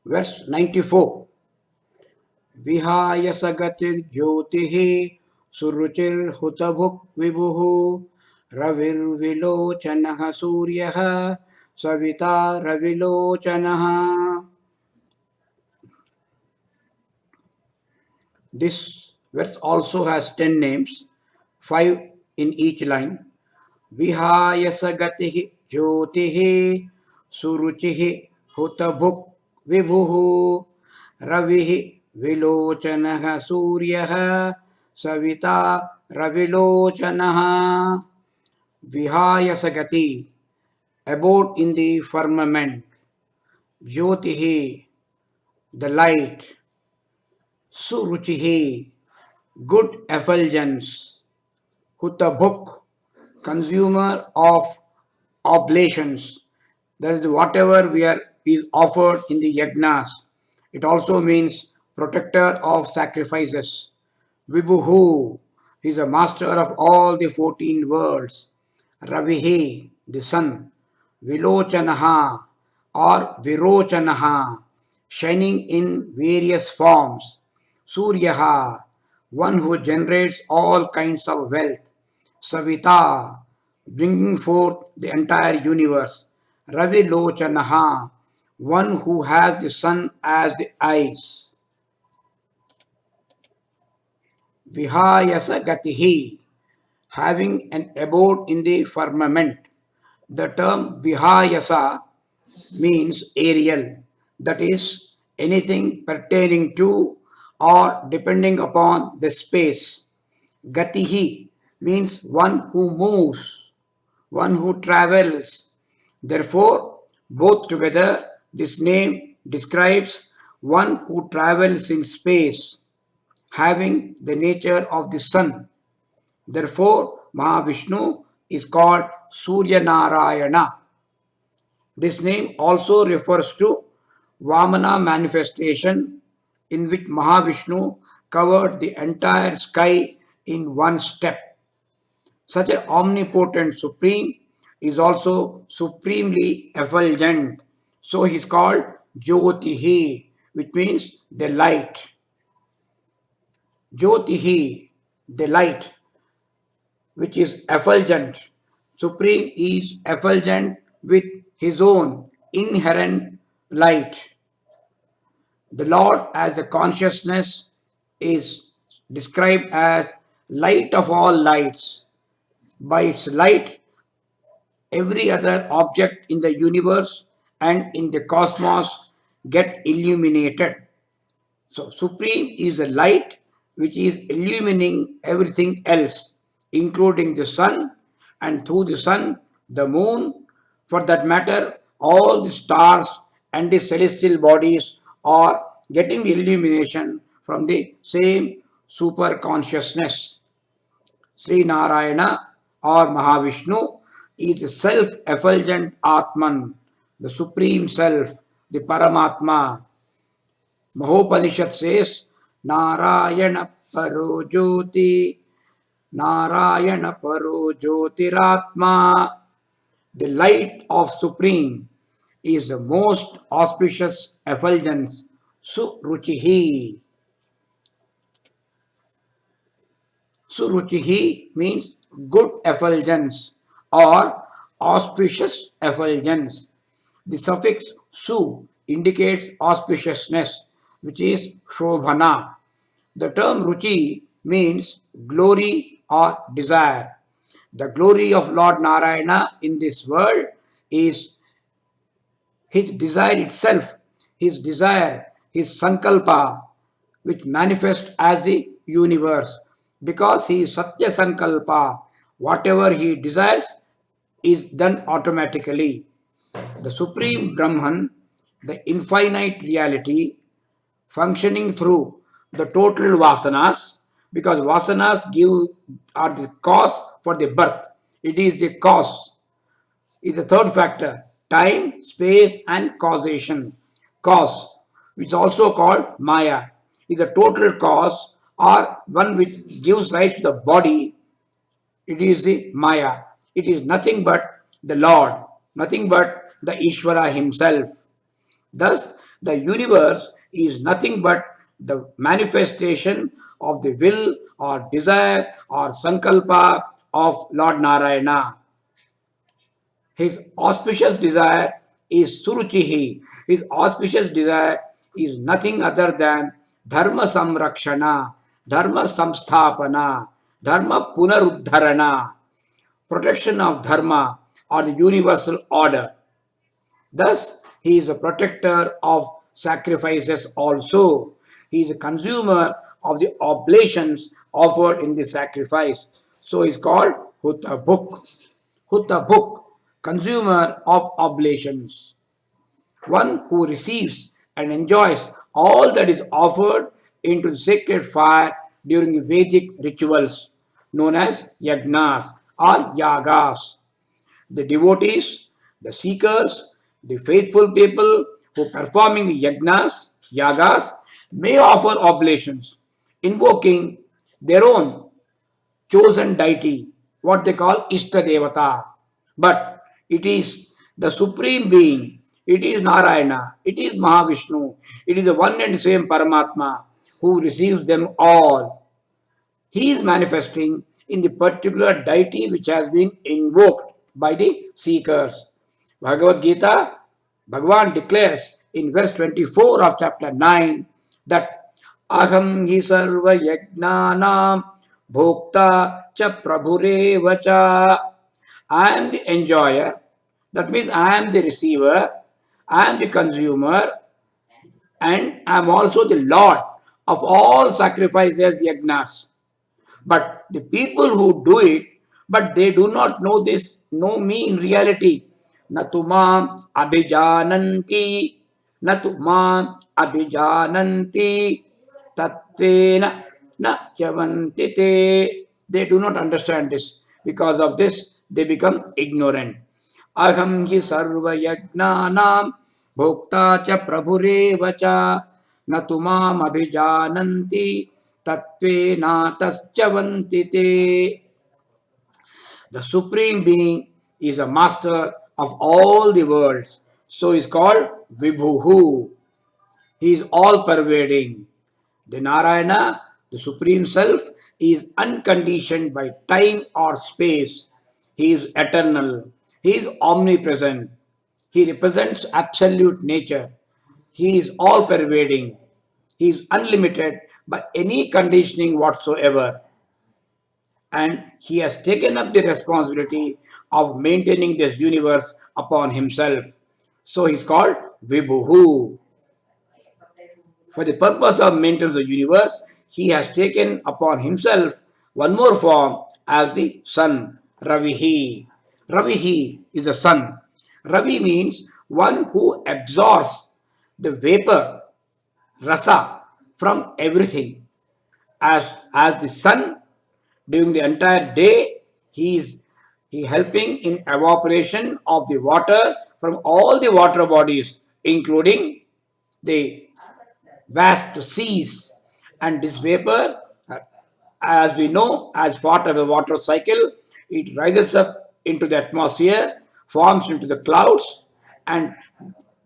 Verse 94. Vihaya sagatir jyotihi suruchir hutabhuk vibuhu ravir vilochanah suryaha savita ravilochanah. This verse also has 10 names, 5 in each line. Vihaya sagatihi jyotihi suruchihi hutabhuk vibhuhu ravihi vilochanah suryaha savita ravilochanah. Vihaya sagati, abode in the firmament. Jyotihi, the light. Suruchihi, good effulgence. Hutabhuk, consumer of oblations. That is whatever is offered in the yagnas. It also means protector of sacrifices. Vibhuhu, he is a master of all the 14 worlds. Ravihi, the sun. Vilochanaha or Virochanaha, shining in various forms. Suryaha, one who generates all kinds of wealth. Savita, bringing forth the entire universe. Ravi Lochanaha, one who has the sun as the eyes. Vihayasa Gatihi, having an abode in the firmament. The term Vihayasa means aerial, that is, anything pertaining to or depending upon the space. Gatihi means one who moves, one who travels. Therefore, both together, this name describes one who travels in space, having the nature of the sun. Therefore, Mahavishnu is called Surya Narayana. This name also refers to Vamana manifestation in which Mahavishnu covered the entire sky in one step. Such an omnipotent supreme is also supremely effulgent. So he is called Jyotihi, which means the light. Jyotihi, the light, which is effulgent. Supreme is effulgent with his own inherent light. The Lord as a consciousness is described as light of all lights. By its light, every other object in the universe and in the cosmos get illuminated. So supreme is the light which is illumining everything else, including the sun, and through the sun, the moon, for that matter, all the stars and the celestial bodies are getting illumination from the same super consciousness. Sri Narayana or Mahavishnu is the self-effulgent Atman, the Supreme Self, the Paramatma. Mahopanishad says, Narayana Paro Jyoti, Narayana Paro Jyotiratma. The light of Supreme is the most auspicious effulgence, Suruchihi. Suruchihi means good effulgence or auspicious effulgence. The suffix su indicates auspiciousness, which is shobhana. The term ruchi means glory or desire. The glory of Lord Narayana in this world is his desire itself, his desire, his sankalpa, which manifests as the universe. Because he is Satya Sankalpa, whatever he desires is done automatically. The Supreme Brahman, the infinite reality, functioning through the total vasanas, because vasanas are the cause for the birth. It is the cause, is the third factor. Time, space, and causation. Cause, which is also called Maya, is the total cause or one which gives rise to the body. It is the Maya. It is nothing but the Lord, nothing but the Ishvara himself. Thus, the universe is nothing but the manifestation of the will or desire or sankalpa of Lord Narayana. His auspicious desire is Suruchihi. His auspicious desire is nothing other than Dharma Samrakshana, Dharma Samsthapana, Dharma Punaruddharana, protection of Dharma or the universal order. Thus, he is a protector of sacrifices also. He is a consumer of the oblations offered in the sacrifice. So he is called Hutta Bhuk, consumer of oblations. One who receives and enjoys all that is offered into the sacred fire during the Vedic rituals known as yagnas or yagas. The devotees, the seekers, the faithful people who performing the yagas, may offer oblations, invoking their own chosen deity, what they call Ishta Devata. But it is the Supreme Being, it is Narayana, it is Mahavishnu, it is the one and same Paramatma who receives them all. He is manifesting in the particular deity which has been invoked by the seekers. Bhagavad Gita, Bhagavan declares in verse 24 of chapter 9 that Aham hi sarva yagnanam bhokta cha prabhureva cha. I am the enjoyer, that means I am the receiver, I am the consumer, and I am also the Lord of all sacrifices yagnas. But the people who do it, but they do not know this, know me in reality. Natumam abhijananti, natumam abhijananti, tatvena na chavantite. They do not understand this. Because of this, they become ignorant. Aham hi sarva yagnanam bhokta cha prabhureva cha natumam abhijananti Tattve The Supreme Being is a master of all the worlds. So he is called Vibhuhu. He is all pervading. The Narayana, the Supreme Self, is unconditioned by time or space. He is eternal. He is omnipresent. He represents absolute nature. He is all pervading. He is unlimited by any conditioning whatsoever. And he has taken up the responsibility of maintaining this universe upon himself. So he's called Vibhuhu. For the purpose of maintenance of the universe, he has taken upon himself one more form as the sun, Ravihi. Ravihi is the sun. Ravi means one who absorbs the vapor, rasa, from everything. As the sun during the entire day, he helping in evaporation of the water from all the water bodies, including the vast seas. And this vapor, as we know, as part of a water cycle, it rises up into the atmosphere, forms into the clouds, and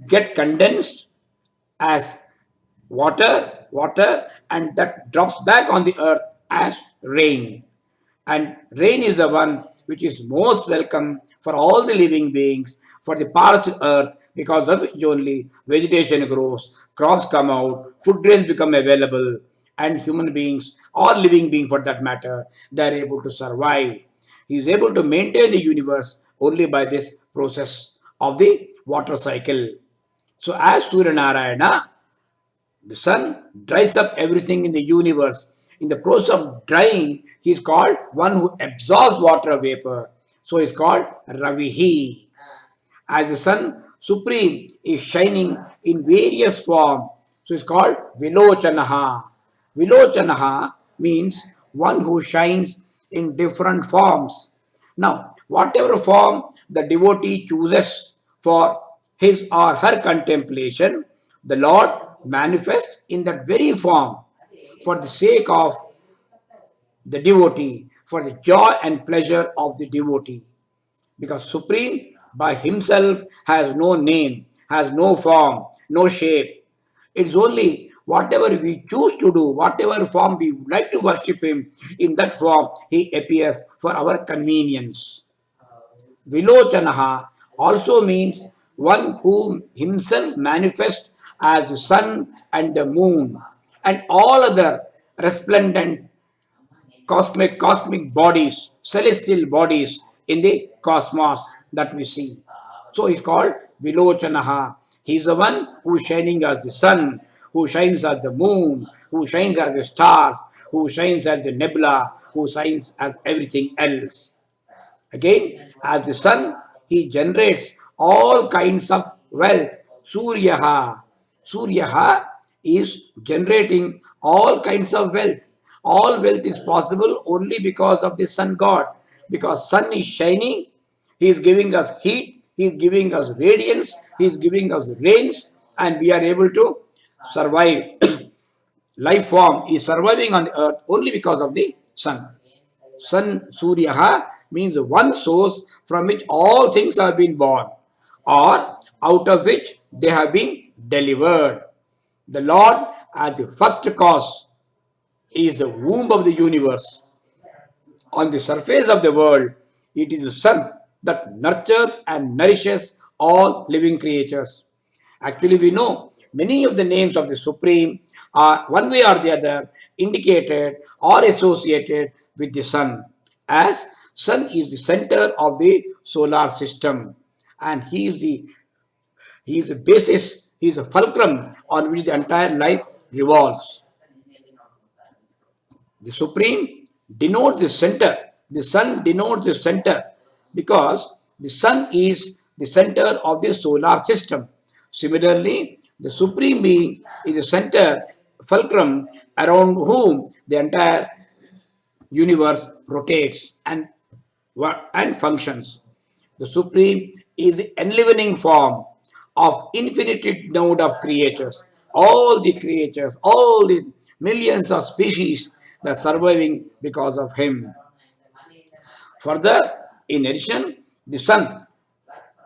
get condensed as water, and that drops back on the earth as rain. And rain is the one which is most welcome for all the living beings, for the parched earth, because of which only vegetation grows, crops come out, food grains become available, and human beings, all living beings for that matter, they are able to survive. He is able to maintain the universe only by this process of the water cycle. So, as Surya Narayana, the sun dries up everything in the universe. In the process of drying, he is called one who absorbs water vapor. So he is called Ravihi. As the sun supreme is shining in various forms, so it's called Vilochanaha. Vilochanaha means one who shines in different forms. Now, whatever form the devotee chooses for his or her contemplation, the Lord manifests in that very form for the sake of the devotee, for the joy and pleasure of the devotee. Because Supreme by himself has no name, has no form, no shape. It's only whatever we choose to do, whatever form we would like to worship Him, in that form He appears for our convenience. Vilochanaha also means one who himself manifests as the sun and the moon and all other resplendent cosmic bodies, celestial bodies in the cosmos that we see. So it's called Vilochanaha. He's the one who is shining as the sun, who shines as the moon, who shines as the stars, who shines as the nebula, who shines as everything else. Again, as the sun, he generates all kinds of wealth. Suryaha. Suryaha is generating all kinds of wealth. All wealth is possible only because of the sun god. Because sun is shining, he is giving us heat, he is giving us radiance, he is giving us rains, and we are able to survive. Life form is surviving on the earth only because of the sun. Sun Suryaha means one source from which all things have been born, or out of which they have been delivered. The Lord, as the first cause, is the womb of the universe. On the surface of the world, it is the sun that nurtures and nourishes all living creatures. Actually, we know many of the names of the Supreme are one way or the other indicated or associated with the sun, as sun is the center of the solar system, and he is the basis, he is the fulcrum on which the entire life revolves. The supreme denotes the center. The sun denotes the center because the sun is the center of the solar system. Similarly, the supreme being is the center, fulcrum, around whom the entire universe rotates and functions. The Supreme is the enlivening form of infinite node of creatures. All the creatures, all the millions of species that are surviving because of him. Further, in addition, the sun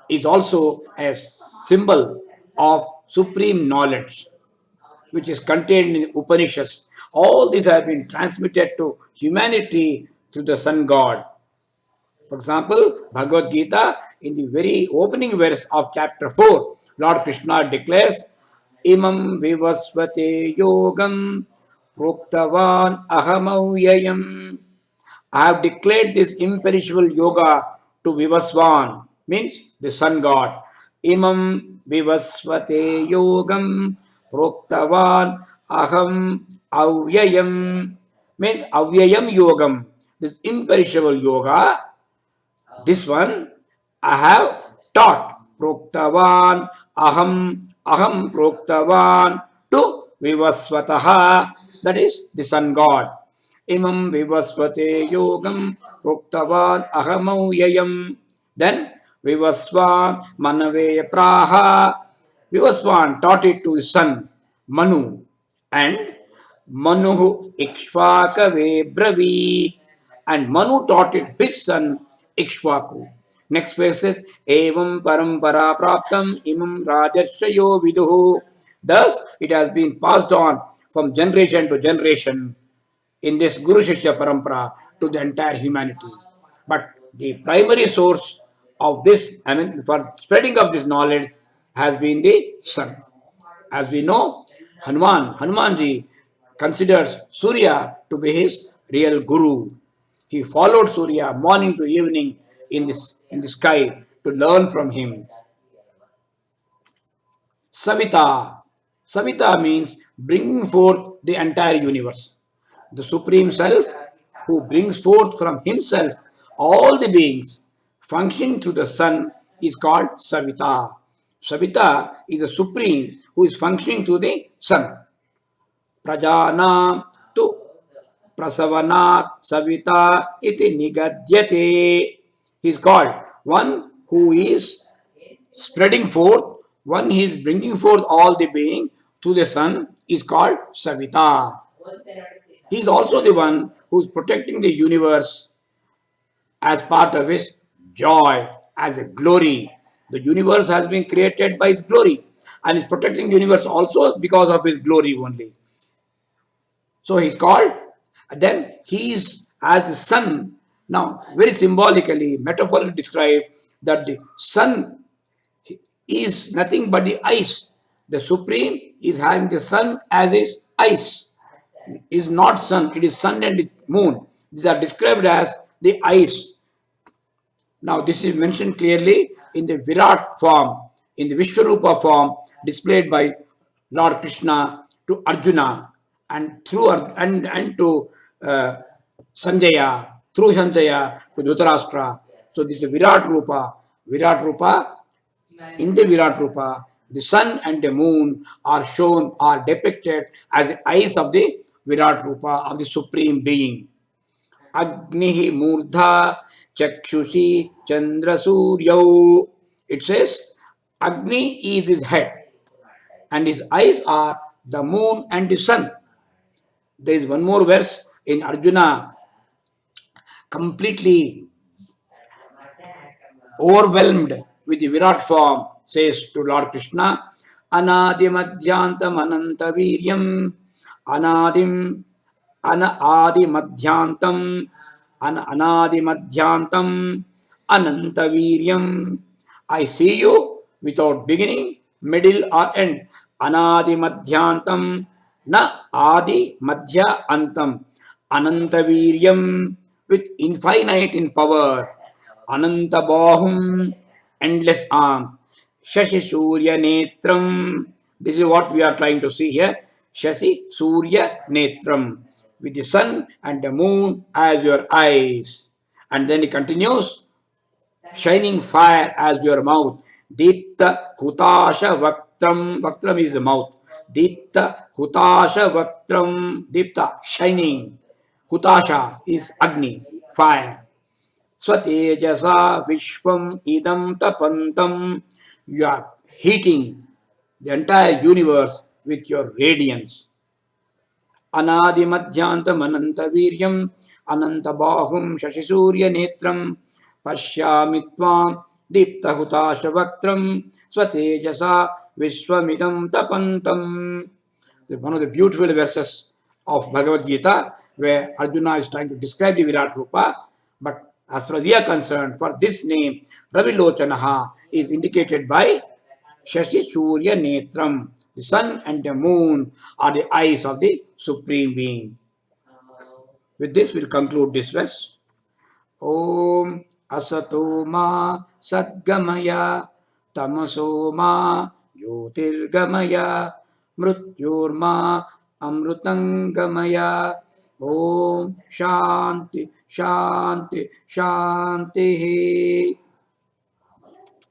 is also a symbol of supreme knowledge, which is contained in Upanishads. All these have been transmitted to humanity through the sun god. For example, Bhagavad Gita, in the very opening verse of chapter 4, Lord Krishna declares, Imam vivasvate yogam proktavan ahamavyayam. I have declared this imperishable yoga to Vivaswan, means the sun god. Imam vivasvate yogam proktavan aham avyayam, means avyayam yogam. This imperishable yoga, this one I have taught. Proktavan aham proktavan to Vivasvataha, that is the sun god. Imam Vivasvate yogam proktavan ahamau. Then Vivasvan Manave Praha. Vivasvan taught it to his son Manu, and Manu Ikshvakave Bravi, and Manu taught it his son Ikshvaku. Next verse says, Evam parampara praptam imam rajashayo viduhu. Thus, it has been passed on from generation to generation in this Guru Shishya Parampara to the entire humanity. But the primary source of this, for spreading of this knowledge, has been the sun. As we know, Hanumanji considers Surya to be his real guru. He followed Surya morning to evening in the sky to learn from him. Savita. Savita means bringing forth the entire universe. The Supreme Self, who brings forth from himself all the beings functioning through the sun, is called Savita. Savita is the Supreme who is functioning through the sun. Prajana tu prasavanat savita iti nigadyate. He is called one who is spreading forth, one he is bringing forth all the being through the sun is called Savita. He is also the one who is protecting the universe as part of his joy, as a glory. The universe has been created by his glory. and is protecting the universe also because of his glory only. So he's called, then he is as the sun. Now, very symbolically, metaphorically described that the sun is nothing but the ice. The Supreme is having the sun as his ice. It is not sun, it is sun and the moon. These are described as the ice. Now, this is mentioned clearly in the Virat form, in the Vishwarupa form displayed by Lord Krishna to Arjuna and and to uh, Sanjaya, through Sanjaya to Dhritarashtra. So, this is Virat Rupa. Virat Rupa, in the Virat Rupa, the sun and the moon are shown, are depicted as the eyes of the Virat Rupa of the Supreme Being. Agni Murdha Chakshushi Chandra Suryau. It says Agni is his head and his eyes are the moon and the sun. There is one more verse in Arjuna completely overwhelmed with the Virat form, says to Lord Krishna, Anadimadhyantam Ananta Viryam, Anadim, Anadimadhyantam, Anadimadhyantam, Ananta Viryam. I see you without beginning, middle, or end. Anadimadhyantam, na adi madhya antam. Ananta Viryam, with infinite in power. Ananta Bahum, endless arm. Shashi Surya Netram. This is what we are trying to see here. Shashi Surya Netram. With the sun and the moon as your eyes. And then he continues, shining fire as your mouth. Deepta Hutasha Vaktram. Vaktram is the mouth. Deepta Hutasha Vaktram. Deepta, shining. Hutasha is Agni, fire. Swatejasa Vishwam Idam Tapantam. You are heating the entire universe with your radiance. Anadimadhyantam Anantaviryam Anantabahum Shashisurya Netram Pashyami Tvam Diptahutashavakram Swatejasa Vishwamidam Tapantam. One of the beautiful verses of Bhagavad Gita where Arjuna is trying to describe the Virat Rupa, but as far as we are concerned, for this name, Ravi Lochanaha is indicated by Shashi Surya Netram. The sun and the moon are the eyes of the Supreme Being. With this, we'll conclude this verse. Om Asato Ma Sadgamaya Tamaso Ma Jyotirgamaya Mrityorma Amrutangamaya. Om Shanti Shanti Shanti.